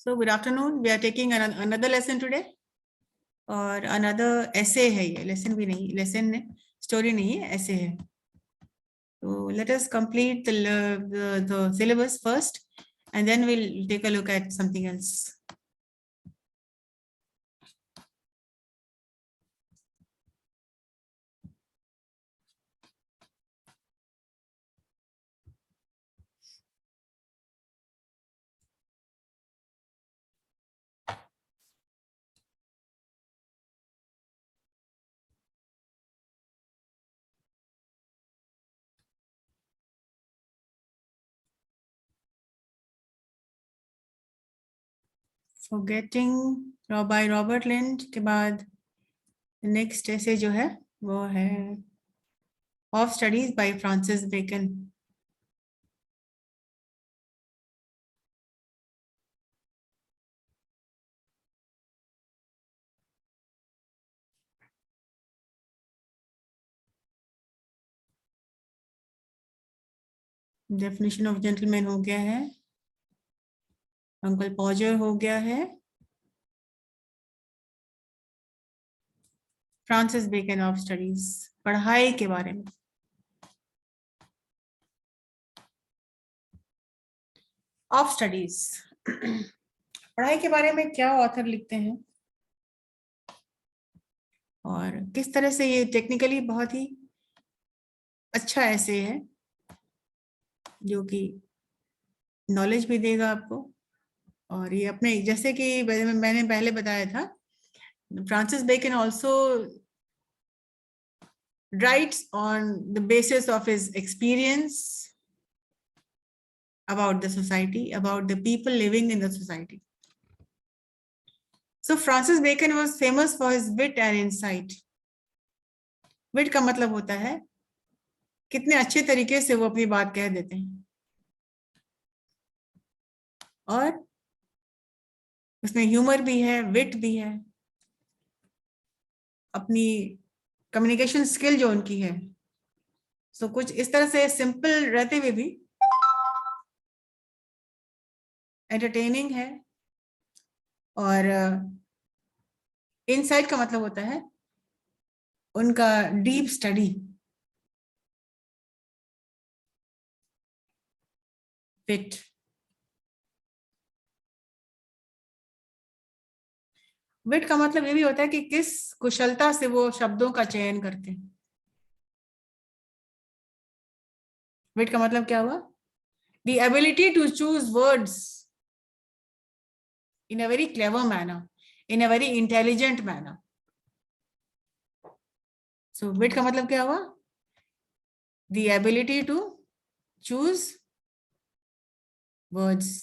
So good afternoon. We are taking another lesson today. और another essay है ये, lesson भी नहीं, lesson story नहीं है, essay है. So let us complete the syllabus first, and then we'll take a look at something else. Forgetting by Robert Lind के बाद next essay जो है वो है Of Studies by Francis Bacon. Definition of gentleman हो गया है, Uncle Podger हो गया है, फ्रांसिस बेकन ऑफ स्टडीज, पढ़ाई के बारे में. ऑफ स्टडीज, पढ़ाई के बारे में क्या ऑथर लिखते हैं और किस तरह से ये टेक्निकली बहुत ही अच्छा ऐसे है जो कि नॉलेज भी देगा आपको. और ये अपने जैसे कि मैंने पहले बताया था, Francis Bacon also writes on the basis of his experience about the society, about the people living in the society. So Francis Bacon was famous for his wit and insight. Wit का मतलब होता है कितने अच्छे तरीके से वो अपनी बात कह देते हैं, और उसमें ह्यूमर भी है, विट भी है, अपनी कम्युनिकेशन स्किल जो उनकी है. सो कुछ इस तरह से सिंपल रहते हुए भी एंटरटेनिंग है. और इनसाइट का मतलब होता है उनका डीप स्टडी. विट, विट का मतलब ये भी होता है कि किस कुशलता से वो शब्दों का चयन करते हैं. विट का मतलब क्या हुआ? The ability to choose words in a very clever manner, in a very intelligent manner. So wit का मतलब क्या हुआ? The ability to choose words.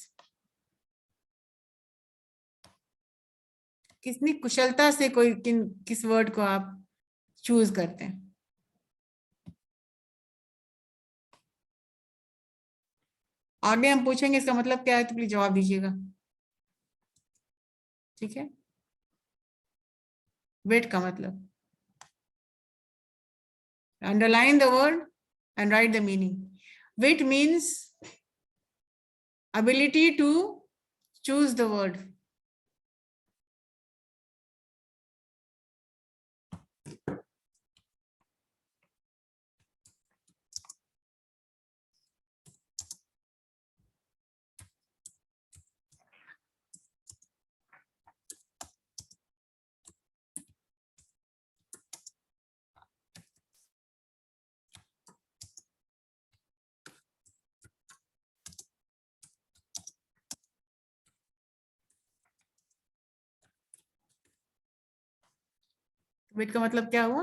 कितनी कुशलता से किस वर्ड को आप चूज करते हैं. आगे हम पूछेंगे इसका मतलब क्या है, तो प्लीज जवाब दीजिएगा. ठीक है. विट का मतलब, underline the word and write the meaning. Wit means ability to choose the word. विट का मतलब क्या हुआ?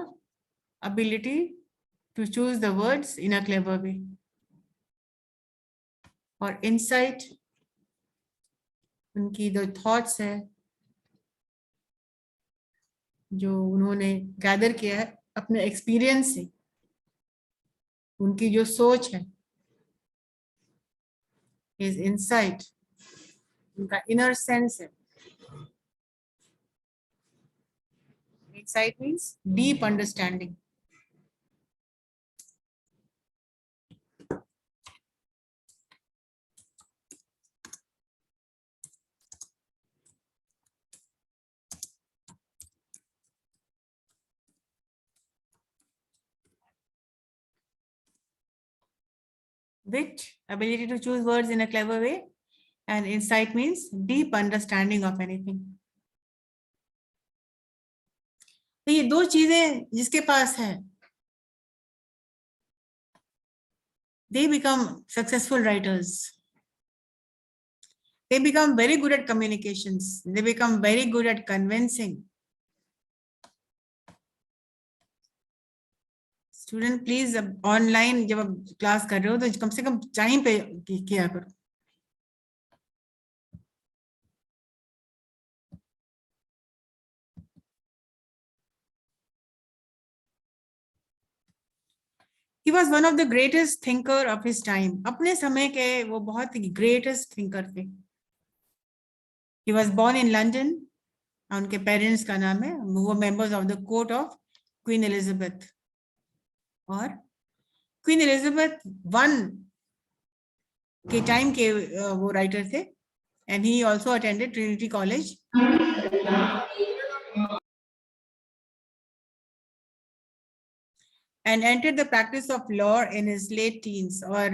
Ability to choose the words in a clever way. और insight, उनकी जो थॉट्स है जो उन्होंने गैदर किया है अपने एक्सपीरियंस से, उनकी जो सोच है, his insight, उनका इनर सेंस है. Insight means deep understanding. wit, ability to choose words in a clever way, and insight means deep understanding of anything. तो ये दो चीजें जिसके पास है, they become successful writers. They become very good at communications. They become very good at convincing. Student please अब online जब आप class कर रहे हो तो कम से कम टाइम पे किया करो. He was one of the greatest thinker of his time. अपने समय के वो बहुत ही greatest thinker थे. He was born in London. उनके पेरेंट्स का नाम है, वो members of the court of queen Elizabeth. और क्वीन एलिजाबेथ वन के टाइम के वो राइटर थे. And he also attended Trinity college. And entered the practice of law in his late teens. और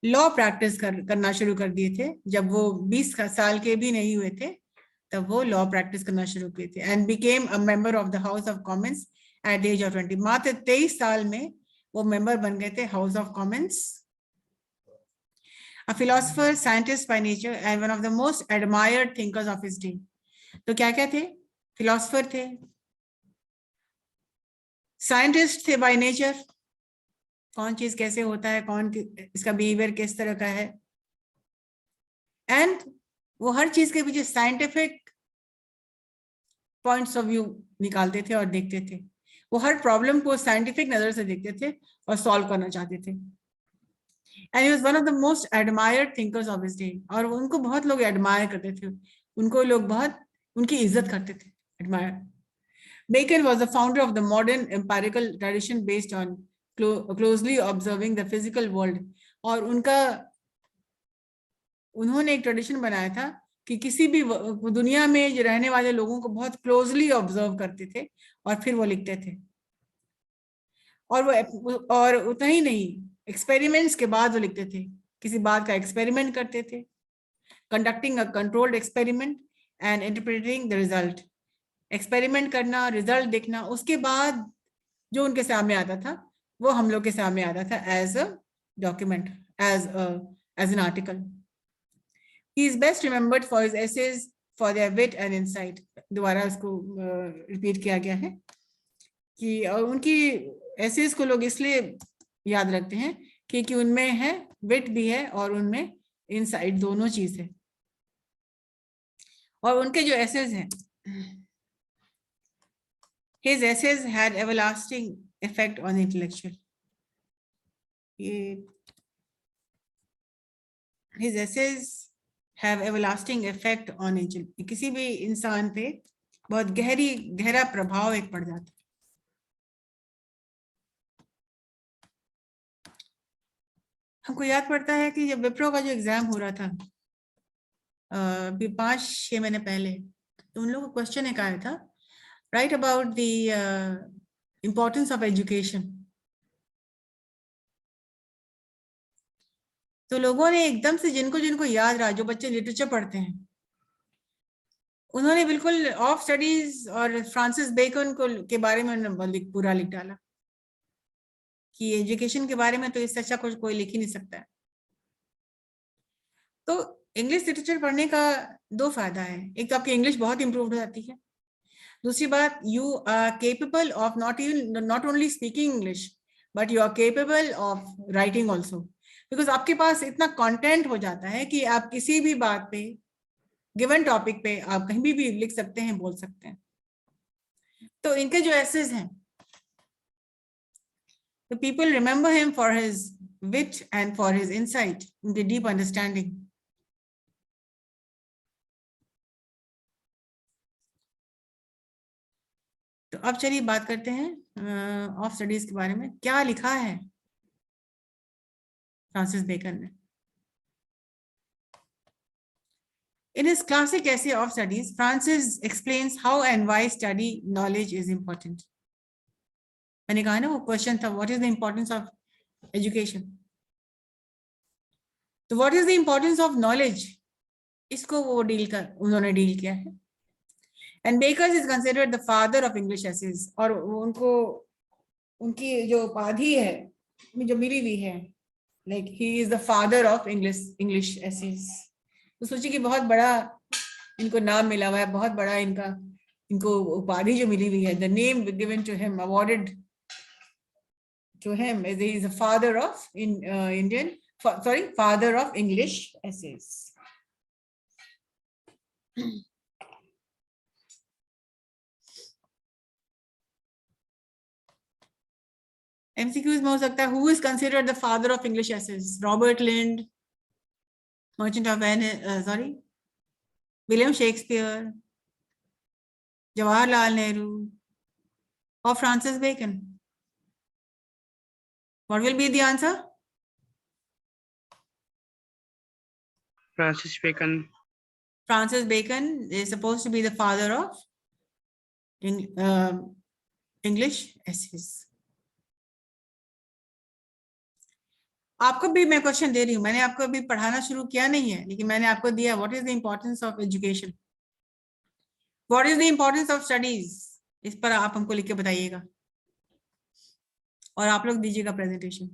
लॉ प्रैक्टिस करना शुरू कर दिए थे जब वो 20 साल के भी नहीं हुए थे, तब वो लॉ प्रैक्टिस करना शुरू किए थे. And became a member of the House of Commons at age of 20. मात्र 23 साल में वो मेंबर बन गए थे house of Commons. A philosopher, scientist by nature and one of the most admired thinkers of his day. तो क्या क्या थे? फिलोसोफर थे, साइंटिस्ट थे बाय नेचर, कौन चीज कैसे होता है, कौन इसका बिहेवियर किस तरह का है, एंड वो हर चीज के पीछे साइंटिफिक पॉइंट्स ऑफ व्यू निकालते थे और देखते थे. वो हर प्रॉब्लम को साइंटिफिक नजर से देखते थे और सॉल्व करना चाहते थे. And he was one of the most admired thinkers of his day. और उनको बहुत लोग एडमायर करते थे, उनको लोग बहुत उनकी इज्जत करते थे, admire. Bacon was the founder of the modern empirical tradition based on closely observing the physical world. और उन्होंने एक ट्रेडिशन बनाया था कि किसी भी दुनिया में जो रहने वाले लोगों को बहुत क्लोजली ऑब्जर्व करते थे और फिर वो लिखते थे. और उतना ही नहीं, एक्सपेरिमेंट्स के बाद वो लिखते थे. किसी बात का एक्सपेरिमेंट करते थे, conducting a controlled experiment and interpreting the result. Experiment करना, रिजल्ट देखना, उसके बाद जो उनके सामने आता था वो हम लोग के सामने आता था as a document, as an article. He is best remembered for his essays for their wit and insight. दोबारा उसको रिपीट किया गया है कि उनकी एसेज को लोग इसलिए याद रखते हैं क्योंकि उनमें है विट भी है और उनमें इनसाइट, दोनों चीज है. और उनके जो एसेज हैं, his essays had everlasting effect on intellectual. His essays have everlasting effect on intellectual. किसी भी इंसान पे बहुत गहरा प्रभाव एक पड़ जाता है. हमको याद पड़ता है कि जब विप्रो का जो एग्जाम हो रहा था 5-6 महीने पहले, तो उन लोगों को क्वेश्चन एक आया था, write about the importance of education. तो लोगों ने एकदम से जिनको याद रहा, जो बच्चे लिटरेचर पढ़ते हैं, उन्होंने बिल्कुल ऑफ स्टडीज और फ्रांसिस बेकन को के बारे में पूरा लिख डाला कि एजुकेशन के बारे में तो इससे अच्छा कुछ कोई लिख ही नहीं सकता है. तो इंग्लिश लिटरेचर पढ़ने का 2 फायदा है. एक तो आपकी इंग्लिश बहुत इंप्रूव हो जाती है. दूसरी बात, you are capable of not only speaking English but you are capable of writing also. Because आपके पास इतना कंटेंट हो जाता है कि आप किसी भी बात पे, गिवन टॉपिक पे आप कहीं भी लिख सकते हैं, बोल सकते हैं. तो इनके जो एसेज हैं, the people remember him for his wit and for his insight, the deep understanding. तो अब चलिए बात करते हैं ऑफ स्टडीज के बारे में. क्या लिखा है फ्रांसिस बेकन ने? In his classic essay of studies, Francis explains how and why study knowledge is important. मैंने कहा ना वो क्वेश्चन था, what is the importance of education. तो what is the importance of knowledge, इसको वो उन्होंने डील किया है। And Bacon is considered the father of English essays, और उनको उनकी जो उपाधि है जो मिली हुई है, like he is the father of English essays. तो सोचिए कि बहुत बड़ा इनको नाम मिला हुआ है, बहुत बड़ा इनको उपाधि जो मिली हुई है, the name given to him, awarded to him, is the father of father of English essays. MCQs में हो सकता है, who is considered the father of English essays? Robert Lind, Merchant of Venice, William Shakespeare, Jawaharlal Nehru, or Francis Bacon? What will be the answer? Francis Bacon. Francis Bacon is supposed to be the father of English essays. आपको भी मैं question दे रही हूँ, मैंने आपको अभी पढ़ाना शुरू किया नहीं है, लेकिन मैंने आपको दिया what is the importance of education, what is the importance of studies, इस पर आप हमको लिख के बताइएगा और आप लोग दीजिएगा प्रेजेंटेशन।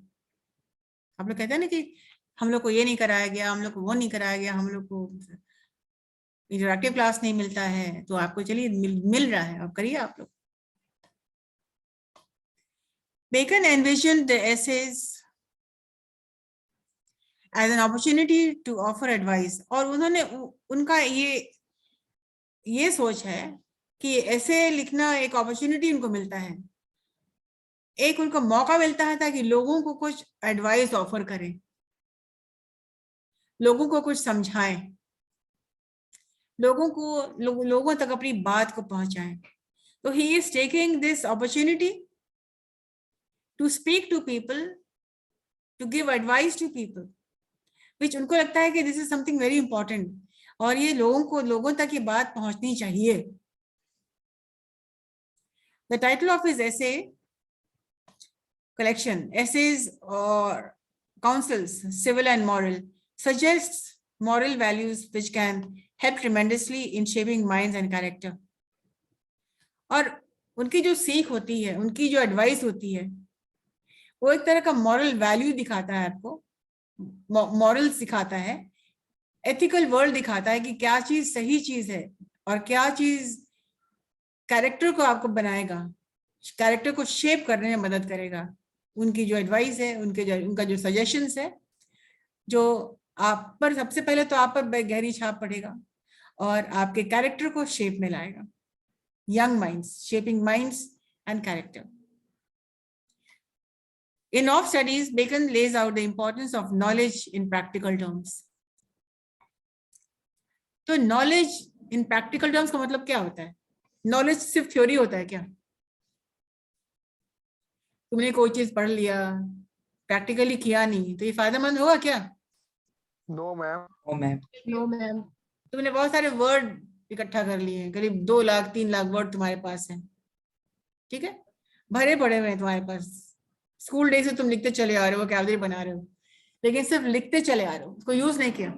आप लोग कहते हैं ना कि हम लोग को ये नहीं कराया गया, हम लोग को वो नहीं कराया गया, हम लोग को इंटरैक्टिव क्लास नहीं मिलता है, तो आपको चलिए मिल रहा है, अब करिए आप लोग। Bacon envisioned the essays as an opportunity to offer advice, और उन्होंने उनका ये सोच है कि ऐसे लिखना एक अपॉर्चुनिटी उनको मिलता है, एक उनको मौका मिलता है ताकि लोगों को कुछ एडवाइस ऑफर करें, लोगों को कुछ समझाएं, लोगों तक अपनी बात को पहुंचाएं। तो he is taking this opportunity to speak to people, to give advice to people, which उनको लगता है कि this is something very important, और ये लोगों तक ये बात पहुंचनी चाहिए। The title of his essay collection, essays or counsels, civil and moral, suggests moral values which can help tremendously in shaping minds and character. और उनकी जो सीख होती है, उनकी जो एडवाइस होती है, वो एक तरह का मॉरल वैल्यू दिखाता है आपको, मॉरल सिखाता है, एथिकल वर्ल्ड दिखाता है कि क्या चीज सही चीज है और क्या चीज कैरेक्टर को आपको बनाएगा, कैरेक्टर को शेप करने में मदद करेगा। उनकी जो एडवाइस है, उनका जो सजेशंस है, जो आप पर सबसे पहले तो आप पर गहरी छाप पड़ेगा और आपके कैरेक्टर को शेप में लाएगा। Young minds, shaping minds and character. In of studies, Bacon lays out the importance of knowledge in practical terms. तो knowledge in practical terms का मतलब क्या होता है? Knowledge सिर्फ थ्योरी होता है क्या? तुमने कोई चीज पढ़ लिया, प्रैक्टिकली किया नहीं, तो ये फायदेमंद होगा क्या? No ma'am. No ma'am. No ma'am. तुमने बहुत सारे वर्ड इकट्ठा कर लिए हैं, करीब 2 लाख 3 लाख वर्ड तुम्हारे पास हैं, ठीक है, भरे पड़े हुए हैं तुम्हारे पास। स्कूल डे से तुम लिखते चले आ रहे हो, वोकैबुलरी बना रहे हो, लेकिन सिर्फ लिखते चले आ रहे हो, उसको यूज नहीं किया।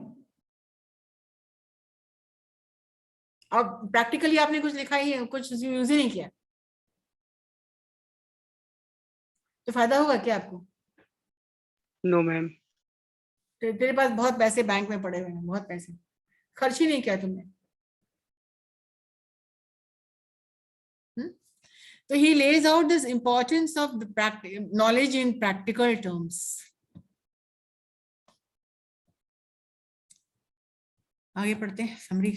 अब प्रैक्टिकली आपने कुछ लिखा ही है, कुछ यूज ही नहीं किया, तो फायदा होगा क्या आपको? No ma'am. तेरे पास बहुत पैसे बैंक में पड़े हुए हैं, बहुत पैसे खर्च ही नहीं किया तुमने। So he lays out this importance of the knowledge in practical terms. आगे पढ़ते हैं summary.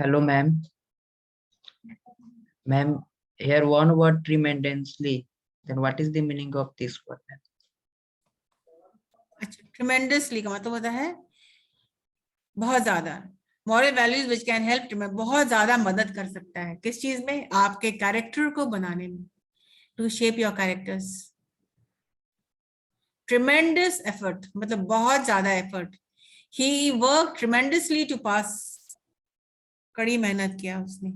Hello ma'am. Ma'am, here one word tremendously. Then what is the meaning of this word? अच्छा, tremendously का मतलब होता है बहुत ज्यादा। Moral values which can help, बहुत ज्यादा मदद कर सकता है किस चीज में? आपके कैरेक्टर को बनाने में, to shape your characters. Tremendous effort मतलब बहुत ज्यादा effort. He work tremendously to pass, कड़ी मेहनत किया उसने,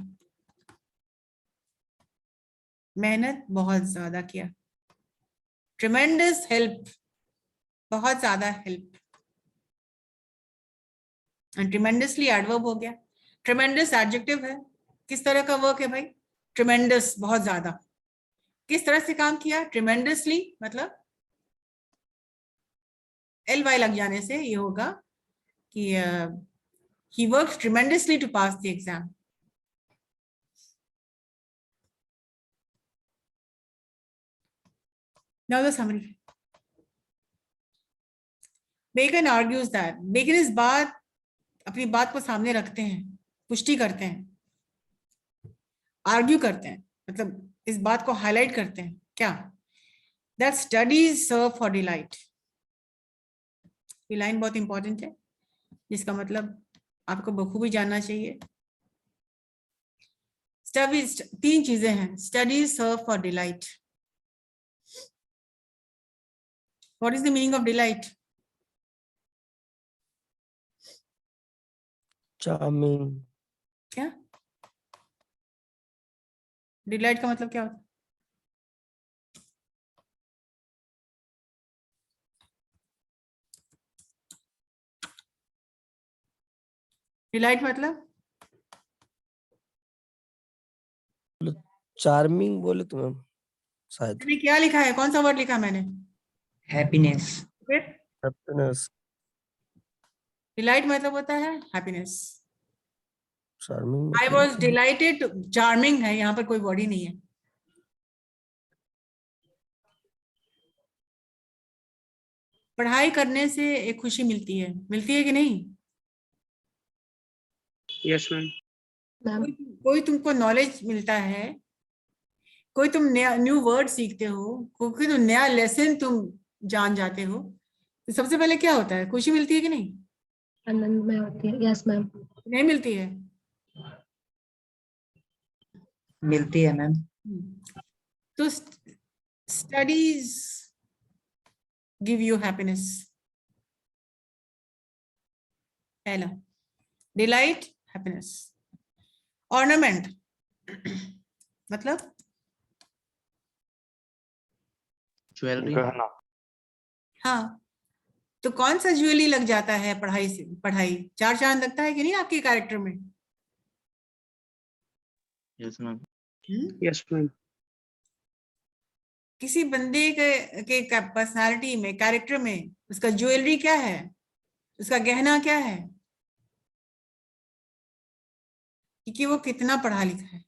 मेहनत बहुत ज्यादा किया। ट्रिमेंडस हेल्प, बहुत ज्यादा हेल्प। ट्रिमेंडसली एडवर्ब हो गया। ट्रिमेंडस एडजेक्टिव है। किस तरह का वर्क है भाई? ट्रिमेंडस, बहुत ज्यादा। किस तरह से काम किया? ट्रिमेंडसली, मतलब LY लग जाने से ये होगा कि he worked tremendously to pass the exam. Now the summary. Bacon argues that, Bacon इस बात, अपनी बात को सामने रखते हैं, पुष्टि करते हैं, आर्ग्यू करते हैं, मतलब इस बात को हाईलाइट करते हैं क्या? That studies serve for delight. ये लाइन बहुत इंपॉर्टेंट है, जिसका मतलब आपको बखूबी जानना चाहिए। स्टडीज, 3 चीजें हैं। Studies serve for delight. What is the meaning of delight? Charming. क्या डिलाइट का मतलब क्या होता है? डिलाइट मतलब चार्मिंग बोले तो मैम शायद। मैंने क्या लिखा है? कौन सा वर्ड लिखा मैंने? Happiness. फिर हैप्पीनेस। डिलाइट मतलब होता है happiness. Charming I was dilated, charming है, यहाँ पर कोई वर्ड ही नहीं है। पढ़ाई करने से एक खुशी मिलती है कि नहीं? Yes ma'am. मैम। कोई तुमको नॉलेज मिलता है, कोई तुम नया न्यू वर्ड सीखते हो, कोई तुम नया लेसन तुम जान जाते हो, तो सबसे पहले क्या होता है? खुशी मिलती है कि नहीं? आनंद में होती है। Yes ma'am. नहीं मिलती है? मिलती है मैम। तो स्टडीज गिव यू हैप्पीनेस। पहला डिलाइट, हैप्पीनेस। ऑर्नामेंट मतलब ज्वेलरी। हाँ, तो कौन सा ज्वेलरी लग जाता है पढ़ाई से? पढ़ाई 4 चांद लगता है कि नहीं आपके कैरेक्टर में? Yes ma'am. Yes ma'am. किसी बंदे के पर्सनालिटी में, कैरेक्टर में उसका ज्वेलरी क्या है, उसका गहना क्या है, क्योंकि वो कितना पढ़ा लिखा है।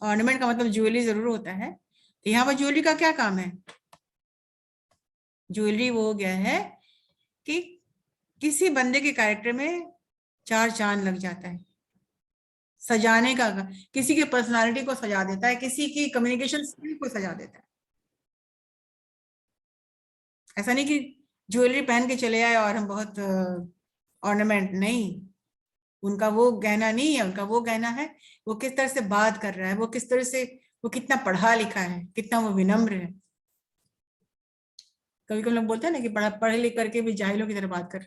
ऑर्नामेंट का मतलब ज्वेलरी जरूर होता है, तो यहाँ पर ज्वेलरी का क्या काम है? ज्वेलरी वो हो गया है कि किसी बंदे के कैरेक्टर में 4 चांद लग जाता है, सजाने का, किसी की पर्सनालिटी को सजा देता है, किसी की कम्युनिकेशन स्किल को सजा देता है। ऐसा नहीं कि ज्वेलरी पहन के चले आए और हम बहुत ऑर्नामेंट, नहीं, उनका वो गहना नहीं है, उनका वो गहना है वो किस तरह से बात कर रहा है, वो किस तरह से, वो कितना पढ़ा लिखा है, कितना वो विनम्र है। कभी कभी लोग बोलते हैं ना कि पढ़े लिख करके भी जाहिलों की तरह बात कर,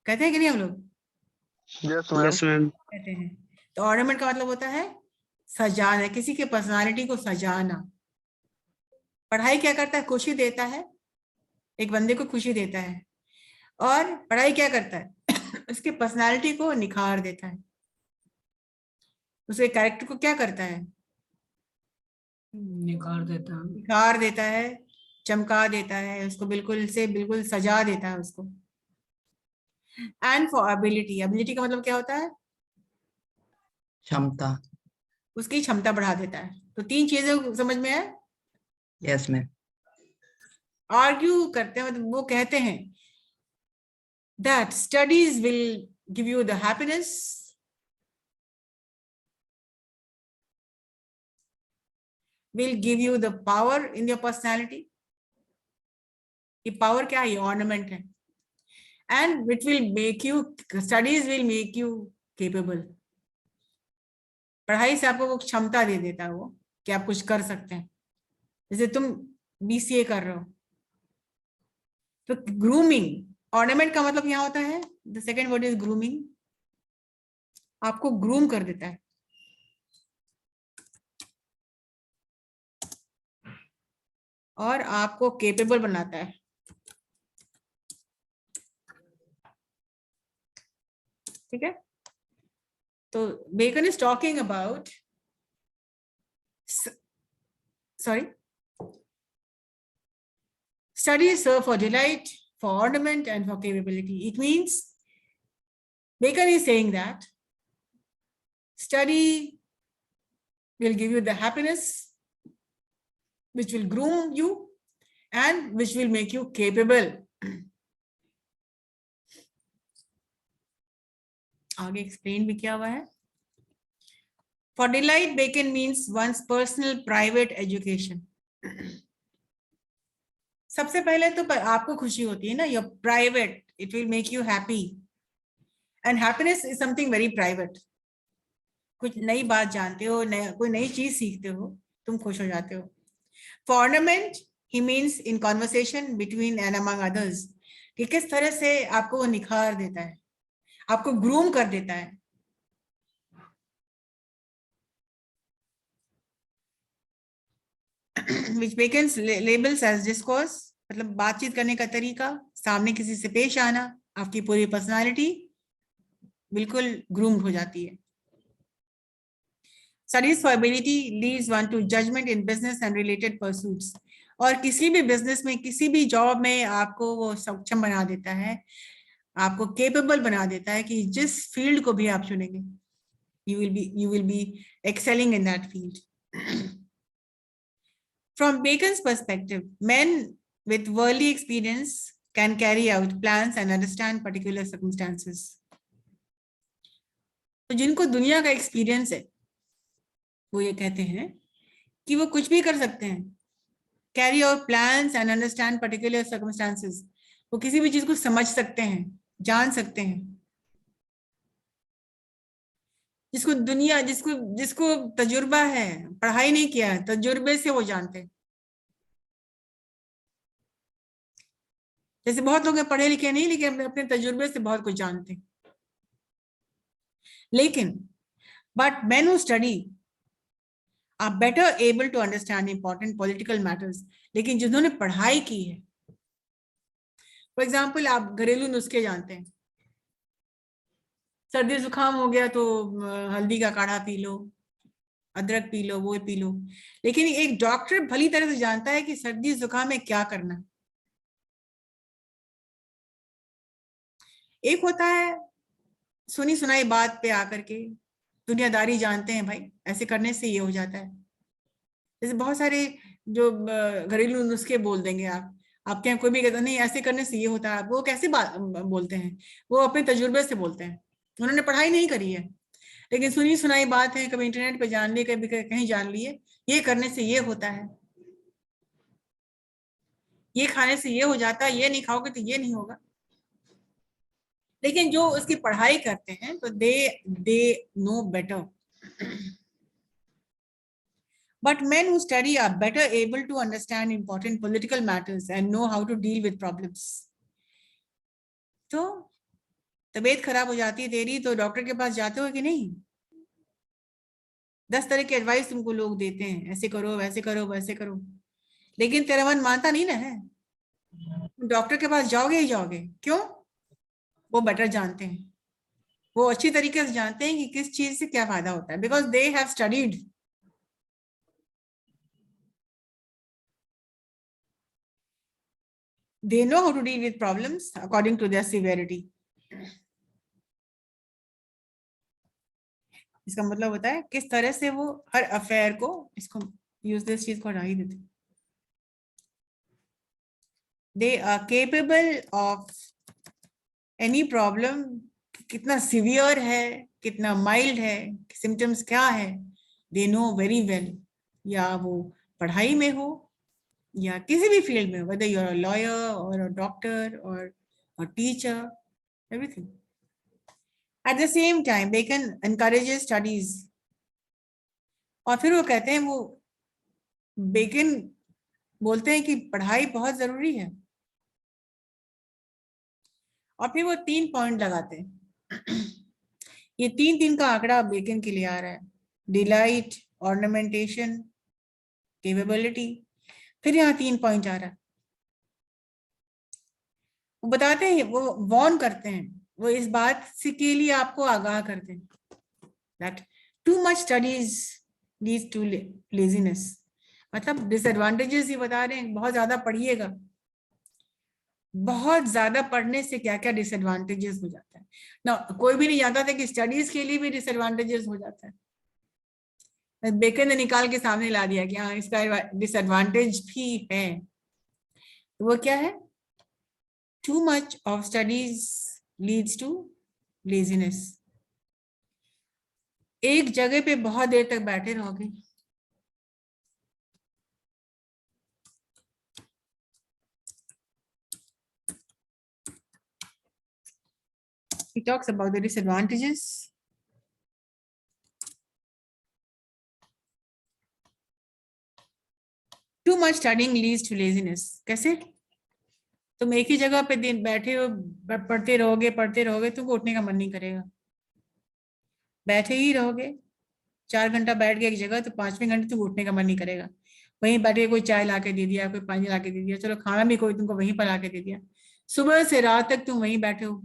कहते हैं कि नहीं हम लोग? Yes ma'am. Yes ma'am. कहते हैं। तो ऑर्नामेंट का मतलब होता है सजाना, किसी के पर्सनालिटी को सजाना। पढ़ाई क्या करता है? खुशी देता है, एक बंदे को खुशी देता है। और पढ़ाई क्या करता है? उसके पर्सनालिटी को निखार देता है, उसके कैरेक्टर को क्या करता है? निखार देता है, चमका देता है उसको, बिल्कुल से बिल्कुल सजा देता है उसको। एंड फॉर एबिलिटी, एबिलिटी का मतलब क्या होता है? क्षमता। उसकी क्षमता बढ़ा देता है। तो 3 चीजें समझ में है। Yes ma'am. आर्ग्यू करते हैं, मतलब वो कहते हैं that studies will give you the happiness, will give you the power in your personality. ये पावर क्या है? ये ऑर्नामेंट है। And it will make you, studies will make you capable. पढ़ाई से आपको वो क्षमता दे देता है वो, कि आप कुछ कर सकते हैं। जैसे तुम BCA कर रहे हो, तो ग्रूमिंग, ऑर्नामेंट का मतलब यहाँ होता है, the second word is grooming, आपको ग्रूम कर देता है। और आपको केपेबल बनाता है। ठीक है, तो Bacon is talking about, sorry, studies serve for delight, for ornament, and for capability. It means Bacon is saying that study will give you the happiness, which will groom you and which will make you capable. आगे explain भी किया हुआ है। For delight, Bacon means one's personal private education. सबसे पहले तो आपको खुशी होती है ना, your private, it will make you happy, and happiness is something very private. कुछ नई बात जानते हो, कोई नई चीज सीखते हो, तुम खुश हो जाते हो। For ornament, he means in conversation between and among others, कि किस तरह से आपको वो निखार देता है, आपको ग्रूम कर देता है। Which Bacon labels as discourse, मतलब बातचीत करने का तरीका, सामने किसी से पेश आना, आपकी पूरी पर्सनालिटी बिल्कुल ग्रूम्ड हो जाती है। Studies for ability leads one to judgment in business and related pursuits. और किसी भी बिजनेस में, किसी भी जॉब में आपको वो सक्षम बना देता है, आपको केपेबल बना देता है कि जिस फील्ड को भी आप चुनेंगे, you will be excelling in that field. From Bacon's perspective, men with worldly experience can carry out plans and understand particular circumstances. तो जिनको दुनिया का एक्सपीरियंस है, वो ये कहते हैं कि वो कुछ भी कर सकते हैं। Carry out plans and understand particular circumstances. वो किसी भी चीज को समझ सकते हैं, जान सकते हैं। जिसको तजुर्बा है, पढ़ाई नहीं किया है, तजुर्बे से वो जानते हैं। जैसे बहुत लोग पढ़े लिखे नहीं, लेकिन अपने तजुर्बे से बहुत कुछ जानते हैं। लेकिन but men who study are better able to understand important political matters. लेकिन जिन्होंने पढ़ाई की है, फॉर एग्जाम्पल आप घरेलू नुस्खे जानते हैं, सर्दी जुकाम हो गया तो हल्दी का काढ़ा पी लो, अदरक पी लो, वो पी लो। लेकिन एक डॉक्टर भली तरह से जानता है कि सर्दी जुकाम में क्या करना। एक होता है सुनी सुनाई बात पे आकर के दुनियादारी जानते हैं, भाई ऐसे करने से ये हो जाता है। जैसे बहुत सारे जो घरेलू नुस्खे बोल देंगे आपके यहाँ कोई भी कहता नहीं ऐसे करने से ये होता है, वो कैसे बोलते हैं? वो अपने तजुर्बे से बोलते हैं, उन्होंने पढ़ाई नहीं करी है, लेकिन सुनी सुनाई बात है, कभी इंटरनेट पे जान ली, कभी कहीं जान लिए, ये करने से ये होता है, ये खाने से ये हो जाता है, ये नहीं खाओगे तो ये नहीं होगा। लेकिन जो उसकी पढ़ाई करते हैं तो they know better. But men who study are better able to understand important political matters and know how to deal with problems. तो तबीयत खराब हो जाती है तेरी तो डॉक्टर के पास जाते हो कि नहीं? 10 तरह की एडवाइस तुमको लोग देते हैं, ऐसे करो, वैसे करो, वैसे करो, लेकिन तेरा मन मानता नहीं ना है। डॉक्टर के पास जाओगे ही जाओगे, क्यों? वो बेटर जानते हैं, वो अच्छी तरीके से जानते हैं कि किस चीज से क्या फायदा होता है, because they have studied. They know how to deal with problems according to their severity. इसका मतलब होता है किस तरह से वो हर अफेयर को, इसको यूजलेस चीज को हटा ही देते। They are capable of any problem, कितना सिवियर है, कितना माइल्ड है, सिम्टम्स क्या है, they know very well. या वो पढ़ाई में हो या किसी भी फील्ड में, whether you're a lawyer or a doctor or a teacher, everything. At the same time, Bacon encourages studies. और फिर वो कहते हैं, वो बेकन बोलते हैं कि पढ़ाई बहुत जरूरी है। और फिर वो 3 पॉइंट लगाते हैं। ये 3 का आंकड़ा बेकन के लिए आ रहा है: डिलाइट, ऑर्नामेंटेशन, कैपेबिलिटी। फिर यहाँ 3 पॉइंट आ रहा है, वो बताते हैं, वो वार्न करते हैं, वो इस बात से के लिए आपको आगाह करते हैं that too much studies leads to laziness। मतलब डिसएडवांटेजेस ही बता रहे हैं, बहुत ज्यादा पढ़िएगा, बहुत ज्यादा पढ़ने से क्या क्या डिसएडवांटेजेस हो जाता है ना। कोई भी नहीं जानता था कि स्टडीज के लिए भी डिसएडवांटेजेस हो जाता है, बेकर ने निकाल के सामने ला दिया कि हाँ इसका डिसएडवांटेज भी है। तो वो क्या है? Too much of studies leads to laziness. एक जगह पे बहुत देर तक बैठे रहोगे, he talks about the disadvantages। Too much studying leads to laziness। कैसे? तुम एक ही जगह पे दिन बैठे हो, पढ़ते रहोगे, तुमको उठने का मन नहीं करेगा, बैठे ही रहोगे। 4 घंटा बैठ गए एक जगह तो 5वें घंटे तुमको उठने का मन नहीं करेगा। वहीं बैठे कोई चाय ला के दे दिया, कोई पानी ला के दे दिया, चलो खाना भी कोई तुमको वहीं पर ला के दे दिया, सुबह से रात तक तुम वहीं बैठे हो,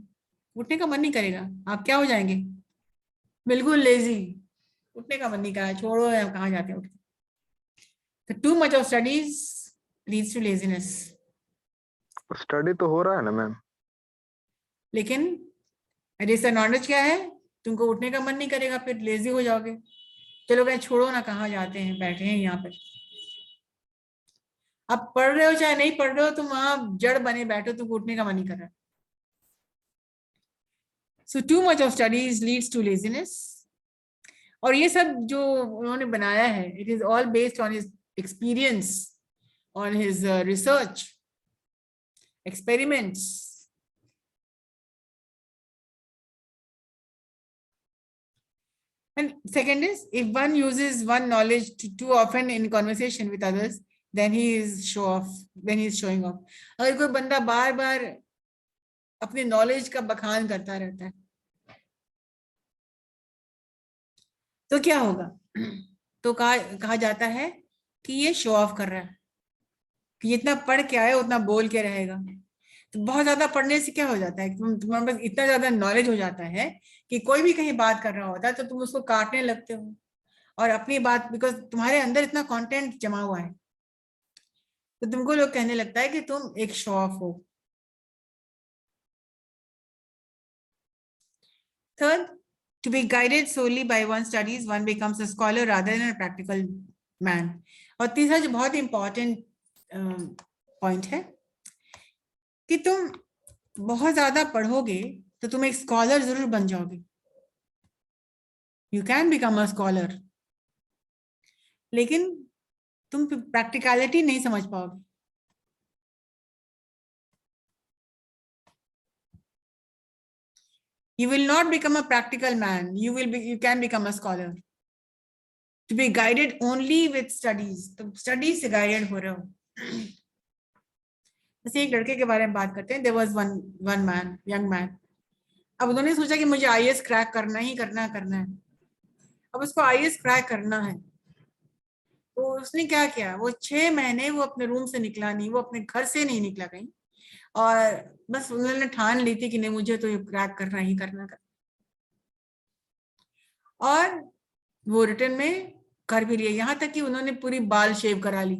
उठने का मन नहीं करेगा। आप क्या हो जाएंगे? बिल्कुल लेजी, उठने का मन नहीं करा, छोड़ो हम कहाँ जाते हैं उठ के। तो too much of studies leads to laziness. Study तो हो रहा है ना मैम, लेकिन डिसएडवांटेज क्या है? तुमको उठने का मन नहीं करेगा, फिर लेजी हो जाओगे। चलो कहीं छोड़ो ना, कहाँ जाते हैं, बैठे हैं यहाँ पर। आप पढ़ रहे हो चाहे नहीं पढ़ रहे हो, तुम वहां जड़ बने बैठो, तुमको उठने का मन नहीं कर रहा। So too much of studies leads to laziness. और ये सब जो उन्होंने बनाया है, it is all based on his experience, on his research experiments। And second is, if one uses one knowledge too often in conversation with others, then he is showing off। अगर कोई बंदा बार बार अपने नॉलेज का बखान करता रहता है तो क्या होगा? तो कहा जाता है कि ये शो ऑफ कर रहा है, कि जितना पढ़ के आए उतना बोल के रहेगा। तो बहुत ज्यादा पढ़ने से क्या हो जाता है, तुम्हारे पास इतना ज्यादा नॉलेज हो जाता है कि कोई भी कहीं बात कर रहा होता है तो तुम उसको काटने लगते हो, और अपनी बात, बिकॉज तुम्हारे अंदर इतना कंटेंट जमा हुआ है, तो तुमको लोग कहने लगता है कि तुम एक शो ऑफ हो। Third, to be guided solely by one's studies, one becomes a scholar rather than a practical man। और तीसरा जो बहुत इंपॉर्टेंट पॉइंट है कि तुम बहुत ज्यादा पढ़ोगे तो तुम एक स्कॉलर जरूर बन जाओगे। You can become a scholar, लेकिन तुम प्रैक्टिकलिटी नहीं समझ पाओगे। You will not become a practical man. You can become a scholar. To be guided only with studies, तो स्टडीज से गाइडेड हो रहे हो। जैसे एक लड़के के बारे में बात करते हैं, there was one man, young man। अब उन्होंने सोचा कि मुझे IAS क्रैक करना है। अब उसको IAS क्रैक करना है, तो उसने क्या किया? वो 6 महीने वो अपने रूम से निकला नहीं, वो अपने घर से नहीं निकला कहीं, और बस उन्होंने ठान ली थी कि नहीं मुझे तो ये क्रैक करना ही करना। और वो रिटर्न में कर भी लिया, यहाँ तक कि उन्होंने पूरी बाल शेव करा ली।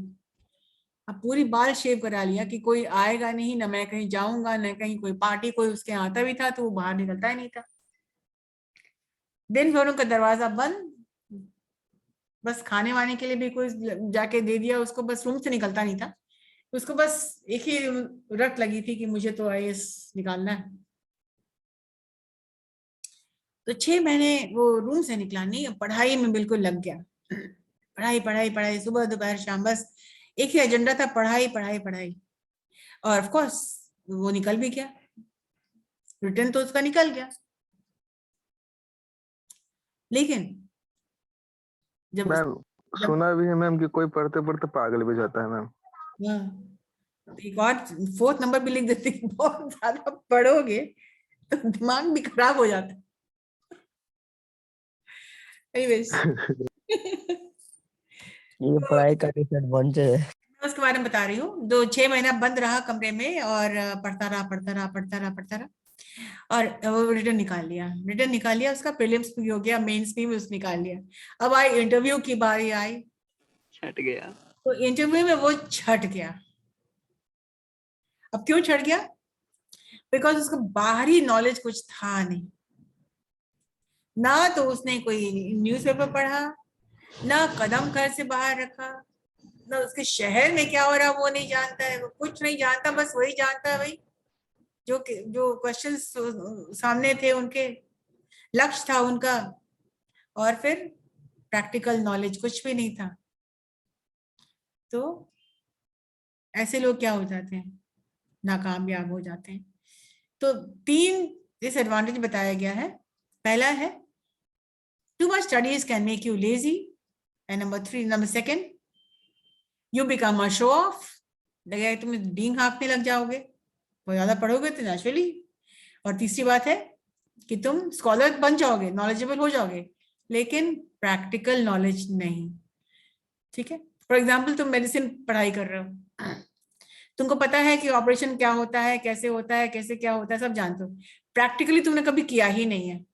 अब पूरी बाल शेव करा लिया कि कोई आएगा नहीं, ना मैं कहीं जाऊंगा, ना कहीं कोई पार्टी, कोई उसके आता भी था तो वो बाहर निकलता ही नहीं था। दिन भर उनका दरवाजा बंद, बस खाने वाने के लिए भी कोई जाके दे दिया उसको, बस रूम से निकलता नहीं था। उसको बस एक ही रट लगी थी कि मुझे तो IAS निकालना है। तो 6 महीने वो रूम से निकला नहीं, पढ़ाई में बिल्कुल लग गया। पढ़ाई, सुबह दोपहर शाम, बस एक ही एजेंडा था, पढ़ाई। और ऑफ कोर्स वो निकल भी गया, रिटर्न तो उसका निकल गया। लेकिन जब मैम सुना भी है मैम कि कोई पढ़ते पढ़ते पागल भी जाता है मैम। एक और 4th नंबर भी लिख देते, बहुत ज्यादा पढ़ोगे तो दिमाग भी खराब हो जाता है। Anyways, ये पढ़ाई का डिसएडवांटेज है। मैं के बारे में बता रही हूँ, जो 6 महीना बंद रहा कमरे में और पढ़ता रहा और वो रिटर्न निकाल लिया, उसका प्रीलिम्स भी हो गया, मेंस भी उसने निकाल लिया। अब आई इंटरव्यू की बारी आई, छट गया। तो इंटरव्यू में वो छट गया। अब क्यों छट गया? बिकॉज उसका बाहरी नॉलेज कुछ था नहीं, ना तो उसने कोई न्यूज़पेपर पढ़ा, ना कदम घर से बाहर रखा, ना उसके शहर में क्या हो रहा वो नहीं जानता है, वो कुछ नहीं जानता, बस वही जानता है भाई जो क्वेश्चंस सामने थे, उनके लक्ष्य था उनका, और फिर प्रैक्टिकल नॉलेज कुछ भी नहीं था। तो ऐसे लोग क्या हो जाते हैं? नाकामयाब हो जाते हैं। तो 3 डिसएडवांटेज बताया गया है। पहला है too much studies can make you lazy, and number 2 you become a show off, लगेगा तुम डींग हाँकने लग जाओगे, बहुत ज्यादा पढ़ोगे तो नेचुरली। और तीसरी बात है कि तुम स्कॉलर बन जाओगे, नॉलेजेबल हो जाओगे, लेकिन प्रैक्टिकल नॉलेज नहीं। ठीक है, फॉर एग्जाम्पल तुम मेडिसिन पढ़ाई कर रहे हो, तुमको पता है कि ऑपरेशन क्या होता है, कैसे होता है, कैसे क्या होता है, सब जानते हो, प्रैक्टिकली तुमने कभी किया ही नहीं है।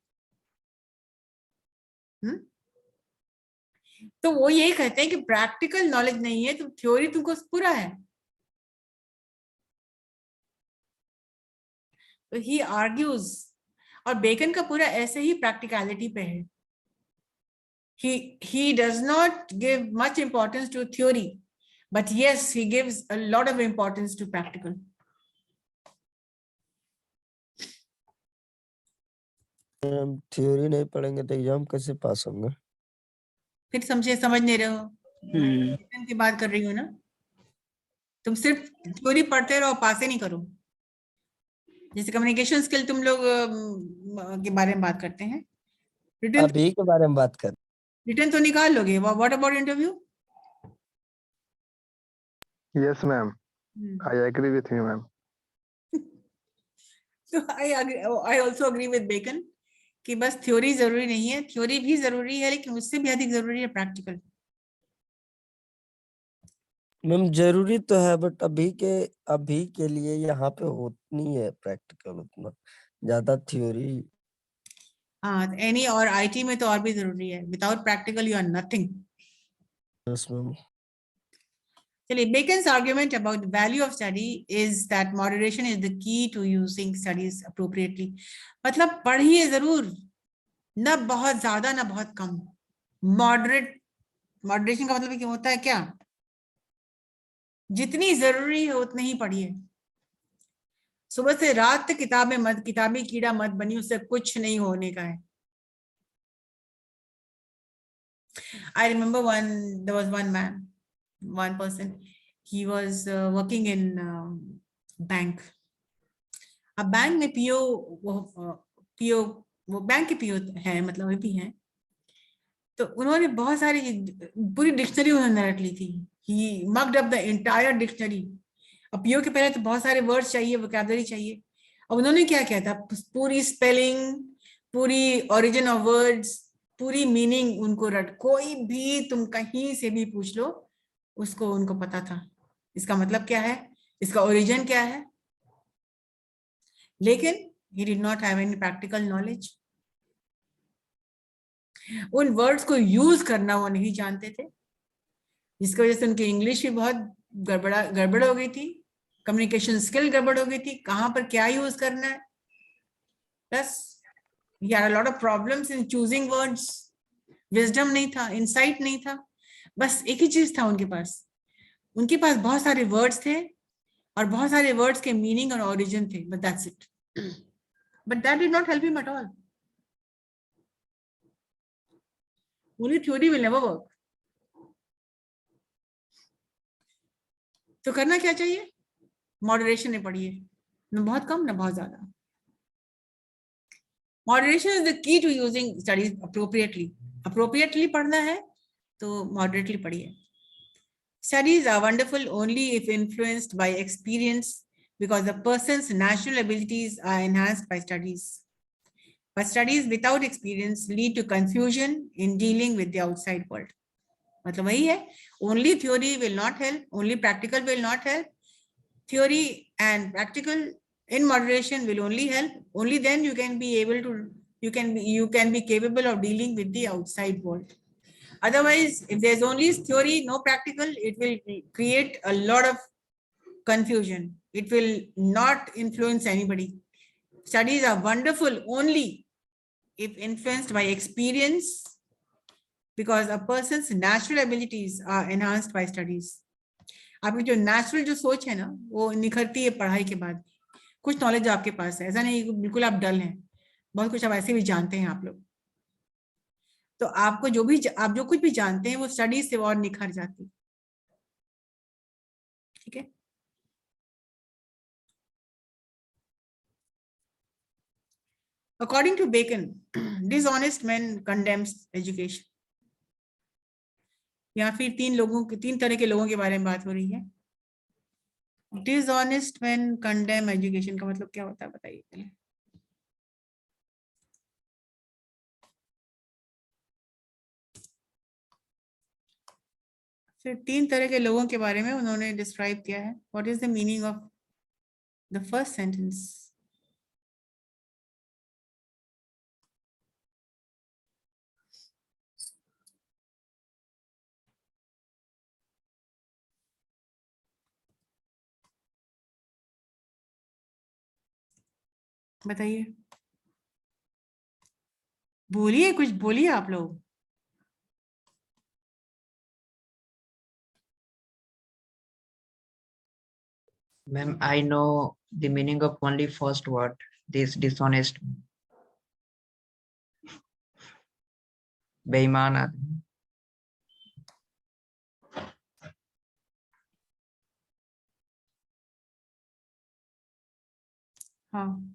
तो वो यही कहते हैं कि प्रैक्टिकल नॉलेज नहीं है, तो थ्योरी तुमको पूरा है। तो ही आर्ग्यूज, और बेकन का पूरा ऐसे ही प्रैक्टिकलिटी पे है। he does not give much importance to theory, but yes, he gives a lot of importance to practical. Theory नहीं पढ़ेंगे तो एग्जाम कैसे पास होंगे? फिर समझ नहीं रहे हो, बेकन की बात कर रही हूँ ना। तुम सिर्फ थ्योरी पढ़ते रहो, पास ही नहीं करो। जैसे कम्युनिकेशन स्किल तुम लोग के बारे में बात करते हैं, अभी के बारे में बात कर। रिटर्न तो निकाल लोगे, what about interview? Yes ma'am, I agree with you ma'am. So I also agree with Bacon कि बस थ्योरी जरूरी नहीं है, थ्योरी भी जरूरी है, लेकिन उससे भी अधिक जरूरी है प्रैक्टिकल। मैम जरूरी तो है, बट अभी के लिए यहाँ पे नहीं है प्रैक्टिकल उतना, ज्यादा थ्योरी। हाँ, एनी और आईटी में तो और भी जरूरी है, without practical you are nothing. Yes ma'am. चलिए, Bacon's argument about the value of study is that moderation is the key to using studies appropriately. मतलब पढ़िए जरूर, ना बहुत ज्यादा ना बहुत कम, मॉडरेशन का मतलब क्या होता है? क्या जितनी जरूरी है उतनी ही पढ़िए। सुबह से रात तक किताबी कीड़ा मत बनी, उससे कुछ नहीं होने का है। I remember there was one person, he was working in bank. अब बैंक में वो बैंक के पीओ है, मतलब वो भी हैं। तो उन्होंने बहुत सारी पूरी डिक्शनरी उन्होंने रट ली थी। He mugged up the entire dictionary. अब पीओ के पहले तो बहुत सारे वर्ड्स चाहिए, वोकैबुलरी चाहिए। अब उन्होंने क्या किया था, पूरी स्पेलिंग, पूरी ओरिजिन ऑफ वर्ड्स, पूरी मीनिंग उनको कोई भी तुम कहीं से भी पूछ लो, उसको उनको पता था इसका मतलब क्या है, इसका ओरिजिन क्या है, लेकिन he did not have any practical knowledge. उन वर्ड्स को यूज करना वो नहीं जानते थे, जिसकी वजह से उनकी इंग्लिश भी बहुत गड़बड़ हो गई थी, कम्युनिकेशन स्किल गड़बड़ हो गई थी, कहां पर क्या यूज करना है। Plus he had a lot of problems in choosing words. Wisdom नहीं था, इंसाइट नहीं था, बस एक ही चीज था उनके पास बहुत सारे वर्ड्स थे और बहुत सारे वर्ड्स के मीनिंग और ओरिजिन थे, but that's it. But that did not help him at all. Only theory will never work. तो करना क्या चाहिए? मॉडरेशन में पढ़िए, न बहुत कम न बहुत ज्यादा। Moderation is the key to using studies appropriately. Appropriately पढ़ना है तो मॉडरेटली पढ़िए। Studies are wonderful only if influenced by experience, because the person's natural abilities are enhanced by studies. But studies without experience lead to confusion in dealing with the outside world. मतलब वही है, only theory will not help, only practical will not help, theory and practical in moderation will only help. Only then you can be able to, you can be capable of dealing with the outside world. Otherwise, if there's only theory, no practical, it will create a lot of confusion. It will not influence anybody. Studies are wonderful only if influenced by experience, because a person's natural abilities are enhanced by studies. आपकी जो natural जो सोच है ना वो निखरती है पढ़ाई के बाद। कुछ नॉलेज आपके पास है, ऐसा नहीं बिल्कुल आप डल हैं, बहुत कुछ आप ऐसे भी जानते हैं आप लोग। तो आपको आप जो कुछ भी जानते हैं वो स्टडी से और निखर जाती है। ठीक है, according to Bacon, dishonest man condemns education. या फिर तीन तरह के लोगों के बारे में बात हो रही है। डिसऑनेस्ट मैन कंडेम एजुकेशन का मतलब क्या होता है बताइए पहले। फिर 3 तरह के लोगों के बारे में उन्होंने डिस्क्राइब किया है। What is the meaning of the first sentence? बताइए, बोलिए, कुछ बोलिए आप लोग। Ma'am, I know the meaning of only first word, this dishonest. बेईमान आदमी। हाँ,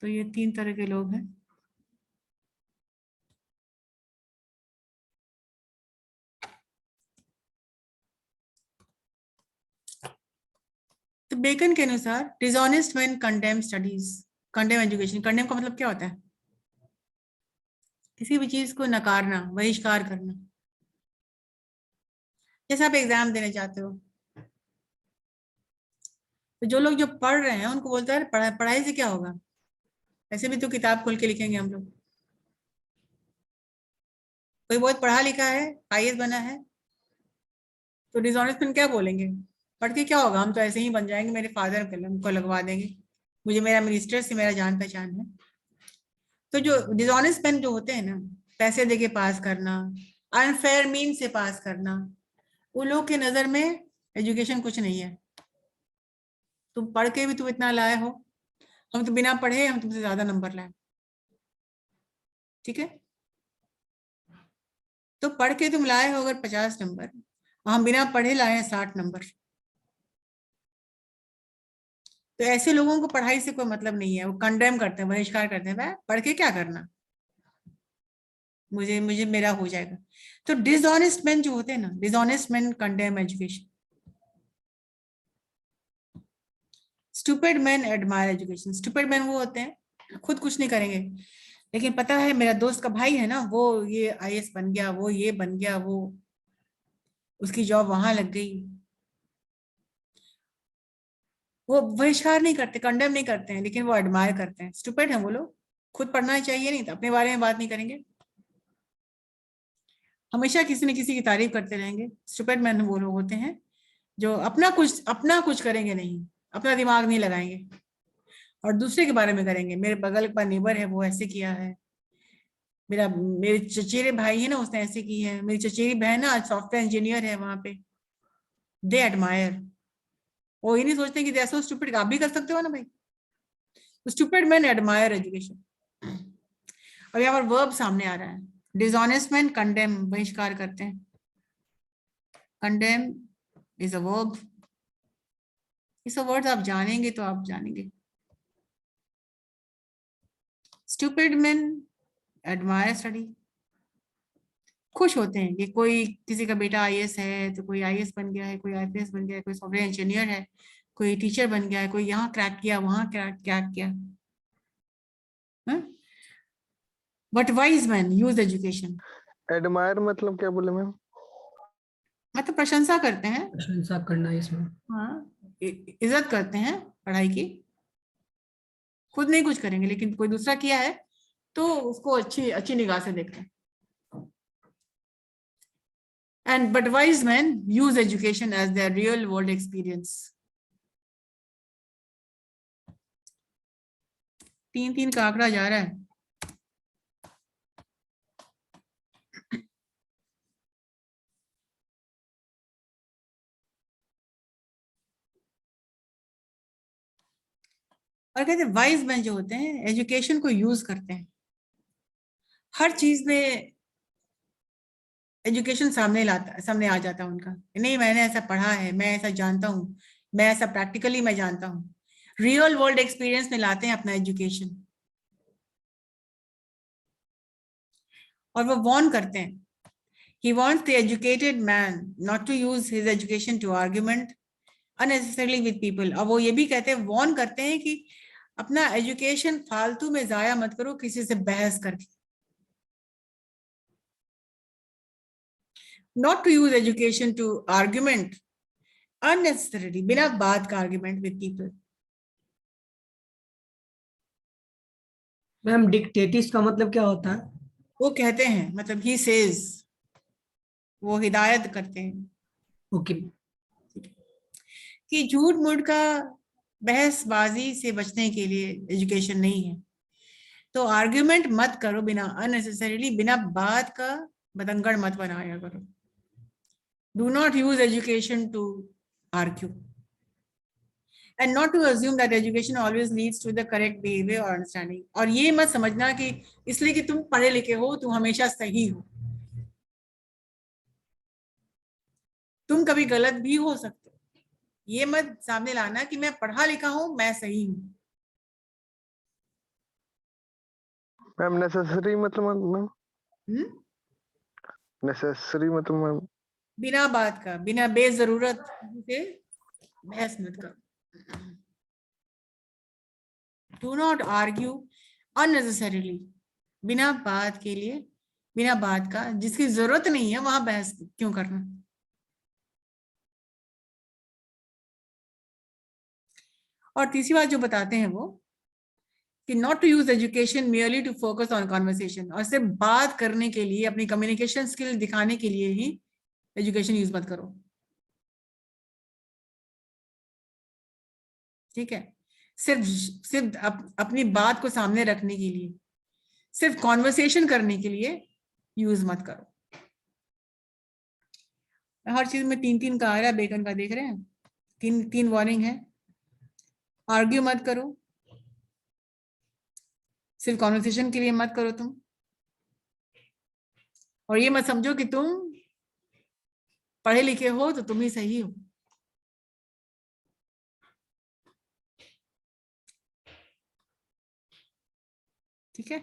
तो ये 3 तरह के लोग हैं। तो बेकन के अनुसार dishonest man condemn studies, condemn education. Condemn का मतलब क्या होता है? किसी भी चीज को नकारना, बहिष्कार करना। जैसे आप एग्जाम देने जाते हो तो जो लोग जो पढ़ रहे हैं उनको बोलते हैं पढ़ाई से क्या होगा, ऐसे भी तो किताब खोल के लिखेंगे हम लोग। कोई बहुत पढ़ा लिखा है, आईएएस बना है, तो डिसऑनेस्ट मैन क्या बोलेंगे, पढ़ के क्या होगा, हम तो ऐसे ही बन जाएंगे, मेरे फादर कलम को लगवा देंगे, मुझे मेरा मिनिस्टर से मेरा जान पहचान है। तो जो डिसऑनेस्ट मैन जो होते हैं ना, पैसे देके पास करना, अनफेयर मीन से पास करना, उन लोग के नजर में एजुकेशन कुछ नहीं है। तुम पढ़ के भी तुम इतना लाए हो, हम तो बिना पढ़े हम तुमसे ज्यादा नंबर लाए। ठीक है, तो पढ़ के तुम लाए हो अगर 50 नंबर, हम बिना पढ़े लाए हैं 60 नंबर, तो ऐसे लोगों को पढ़ाई से कोई मतलब नहीं है। वो कंडेम करते हैं, बहिष्कार करते हैं, भाई पढ़ के क्या करना, मुझे मुझे मेरा हो जाएगा। तो डिसऑनेस्ट मैन जो होते हैं ना, dishonest man condemn education. Stupid man admire education. Stupid man वो होते हैं खुद कुछ नहीं करेंगे, लेकिन पता है मेरा दोस्त का भाई है ना, वो ये आईएएस बन गया, वो ये बन गया, वो उसकी जॉब वहां लग गई, वो बहिष्कार नहीं करते, कंडेम नहीं करते हैं, लेकिन वो एडमायर करते हैं। स्टूपिड है वो लोग, खुद पढ़ना चाहिए नहीं तो अपने बारे में बात नहीं करेंगे, हमेशा किसी न किसी की तारीफ करते रहेंगे। स्टूपिड मैन वो लोग होते हैं जो अपना कुछ करेंगे नहीं, अपना दिमाग नहीं लगाएंगे और दूसरे के बारे में करेंगे। मेरे बगल का नेबर है, वो ऐसे किया है, मेरे चचेरे भाई है ना, उसने ऐसे की है, मेरी चचेरी बहन ना सॉफ्टवेयर इंजीनियर है वहां पे। दे एडमायर, वो ये नहीं सोचते कि जैसे स्टूपिड आप भी कर सकते हो ना भाई। Stupid man admire education. अब यहाँ पर वर्ब सामने आ रहा है, डिसऑनेस्ट मैन कंडेम, बहिष्कार करते हैं। कंडेम इज अ वर्ब, इस वर्ड आप जानेंगे तो आप जानेंगे। स्टूपिड मैन एडमायर स्टडी, खुश होते हैं कि कोई किसी का बेटा आईएएस है तो कोई आईएएस बन गया है, कोई आईपीएस बन गया है, कोई सॉफ्टवेयर इंजीनियर है, कोई टीचर बन गया है, कोई यहाँ क्रैक किया, वहां क्रैक किया। हाँ? But wise men use education. Admire मतलब क्या बोले मैम? मतलब प्रशंसा करते हैं, प्रशंसा करना इसमें। हाँ, इज्जत करते हैं पढ़ाई की। खुद नहीं कुछ करेंगे, लेकिन कोई दूसरा किया है तो उसको अच्छी अच्छी निगाह से देखते हैं। And but wise men use education as their real world experience. 3-3 का आंकड़ा जा रहा है। और कहते हैं वाइज मैन जो होते हैं एजुकेशन को यूज करते हैं, हर चीज में एजुकेशन सामने आ जाता है उनका। नहीं, मैंने ऐसा पढ़ा है, मैं ऐसा जानता हूँ, मैं ऐसा प्रैक्टिकली मैं जानता हूँ। रियल वर्ल्ड एक्सपीरियंस में लाते हैं अपना एजुकेशन। और वो वार्न करते हैं, he wants the educated man not to use his education to argument unnecessarily with people। अब वो ये भी कहते हैं, वार्न करते हैं कि अपना एजुकेशन फालतू में जाया मत करो किसी से बहस करके। Not to use education to argument unnecessarily, बिना बात का argument with people। मैम डिक्टेटिस का मतलब क्या होता है? वो कहते हैं, मतलब he says, वो हिदायत करते हैं ओके। कि झूठ मूठ का बहसबाजी से बचने के लिए एजुकेशन नहीं है। तो आर्ग्यूमेंट मत करो बिना अननेसेसरीली, बिना बात का बतंगड़ मत बनाया करो। Do not use education to argue and not to assume that education always leads to the correct behavior or understanding। और ये मत समझना कि इसलिए कि तुम पढ़े लिखे हो तुम हमेशा सही हो। तुम कभी गलत भी हो सकते हो। ये मत सामने लाना कि मैं पढ़ा लिखा हूं, मैं सही हूं। मैम नेसेसरी मतलब मैम हम्म? नेसेसरी मतलब मैम बिना बात का, बिना बेजरूरत से बहस मत करो। डू नॉट आर्ग्यू अननेसेसरीली, बिना बात के लिए, बिना बात का, जिसकी जरूरत नहीं है वहां बहस क्यों करना। और तीसरी बात जो बताते हैं वो कि not to use education merely to focus on conversation, और सिर्फ बात करने के लिए, अपनी कम्युनिकेशन स्किल दिखाने के लिए ही एजुकेशन यूज मत करो। ठीक है, सिर्फ अपनी बात को सामने रखने के लिए, सिर्फ कॉन्वर्सेशन करने के लिए यूज मत करो। हर चीज में 3-3 का आ रहा है, बेकन का देख रहे हैं, 3 वार्निंग है। आर्ग्यू मत करो, सिर्फ कॉन्वर्सेशन के लिए मत करो तुम, और ये मत समझो कि तुम पढ़े लिखे हो तो तुम ही सही हो। ठीक है,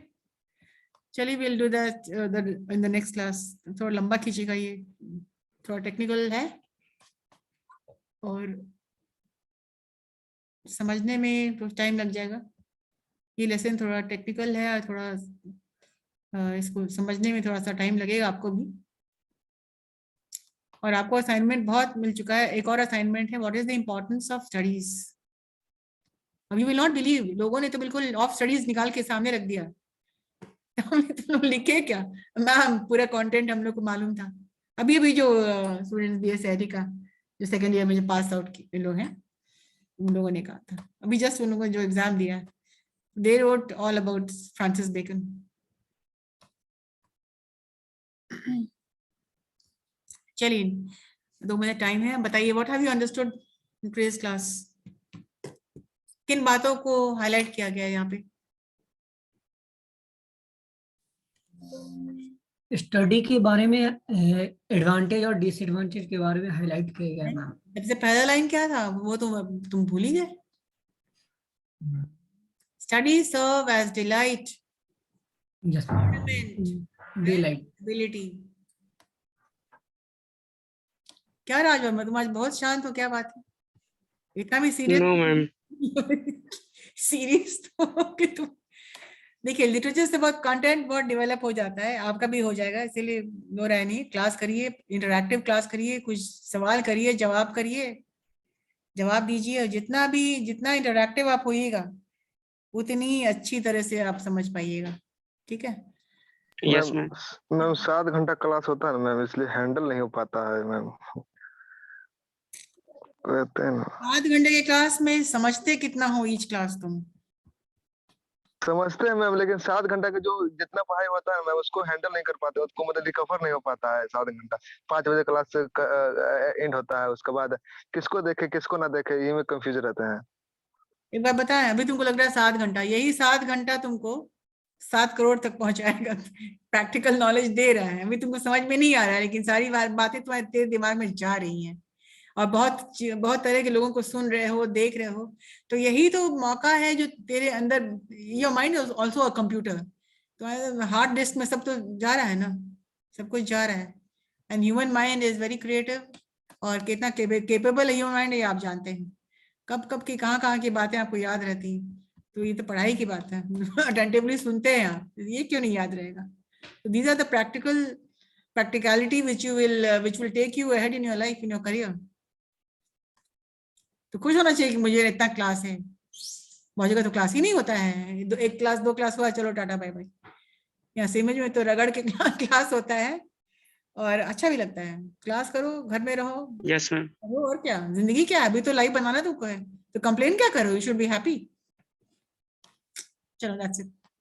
चलिए will do that in the next class. थोड़ा लंबा खींचेगा ये, थोड़ा टेक्निकल है और समझने में तो टाइम लग जाएगा। ये लेसन थोड़ा टेक्निकल है और थोड़ा इसको समझने में थोड़ा सा टाइम लगेगा आपको भी। और आपको असाइनमेंट बहुत मिल चुका है। एक और असाइनमेंट है, what is the importance of studies. अब यू विल नॉट बिलीव, लोगों ने तो बिल्कुल ऑफ स्टडीज निकाल के सामने रख दिया। हमने तो लोग लिखे क्या मैम, पूरा कंटेंट हम लोग को मालूम था। अभी अभी जो स्टूडेंट्स BSc का जो सेकंड ईयर में जो पास आउट लोग हैं, उन लोगों ने कहा था अभी जस्ट, उन लोगों ने जो एग्जाम दिया, they rote all about Francis Bacon. चलिए 2 मिनट टाइम है, बताइए what have you understood in today's class. किन बातों को हाईलाइट किया गया है यहाँ पे। स्टडी के बारे में एडवांटेज और डिसएडवांटेज के बारे में हाईलाइट किया गया है मैम। सबसे पहला लाइन क्या था, वो तो तुम भूल ही गए। Study serve as delight, yes delight. Ability. क्या राजवर्मा, तुम आज बहुत शांत हो, क्या बात है, इतना भी सीरियस? No, ma'am. सीरियस तो हो कि तुम देखिए लिटरेचर से बहुत कंटेंट बहुत डेवलप हो जाता है, आपका भी हो जाएगा, इसीलिए नो राय नहीं। क्लास करिए, इंटरैक्टिव क्लास करिए, कुछ सवाल करिए, जवाब करिए, जवाब दीजिए, और जितना इंटरैक्टिव आप होइएगा उतनी अच्छी तरह से आप समझ पाइएगा। ठीक है। Yes ma'am ma'am. मैम 7 घंटा क्लास होता है ना मैम, इसलिए हैंडल नहीं हो पाता है मैम। कहते हैं ना, 7 घंटे के क्लास में समझते कितना हो ईच क्लास तुम? समझते हैं मैम, लेकिन 7 घंटा का जो जितना पढ़ाई होता है मैम उसको हैंडल नहीं कर पाते, उसको मतलब रिकवर नहीं हो पाता है 7 घंटा। 5 बजे क्लास से एंड होता है, उसके बाद किसको देखे किसको ना देखे ये में कंफ्यूज रहते हैं। एक बार बताएं, अभी तुमको लग रहा है 7 घंटा, यही 7 घंटा तुमको 7 करोड़ तक पहुंचाएगा। प्रैक्टिकल नॉलेज दे रहा है, अभी तुमको समझ में नहीं आ रहा है, लेकिन सारी बातें तुम्हारे तेरे दिमाग में जा रही हैं, और बहुत बहुत तरह के लोगों को सुन रहे हो, देख रहे हो। तो यही तो मौका है जो तेरे अंदर, your mind is also a computer, तो हार्ड डिस्क में सब तो जा रहा है ना, सब कुछ जा रहा है। And human mind is very creative, और कितना केपेबल है ह्यूमन माइंड ये आप जानते हैं। कब कब की कहाँ की बातें आपको याद रहती हैं, तो ये तो पढ़ाई की बात है। अटेंटिवली सुनते हैं आप, ये क्यों नहीं याद रहेगा? तो these are the practicality which will take you ahead in your life, in your career. तो खुश होना चाहिए कि मुझे इतना क्लास है, बहुत जगह तो क्लास ही नहीं होता है, एक क्लास 2 क्लास हुआ, चलो टाटा बाय बाय। यहाँ सिमज में तो रगड़ के क्लास होता है, और अच्छा भी लगता है। क्लास करो, घर में रहो, यस मैम। करो, और क्या, जिंदगी क्या है, अभी तो लाइफ बनाना तुमको है, तो कंप्लेन क्या करो, यू शुड बी हैप्पी। चलो दैट्स इट।